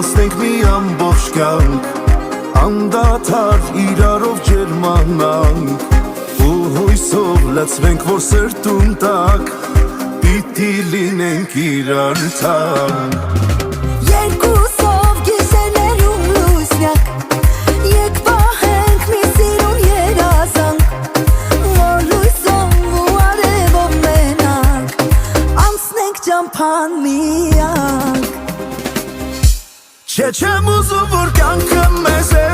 անցնենք մի ամբողջ կյանք, անդադար իրարով ջերմանանք, ու հույսով լցվենք, որ սրտում տակ պիտի լինենք իրար թանկ։ Երկուսով գիշերներում լուսնյակ, եկ պահենք մի սիրուն երազանք, որ լույսով ու արևով մենակ անցնենք ճամփան միակ։ Չեմ ուզում, որ կյանքը մեզ է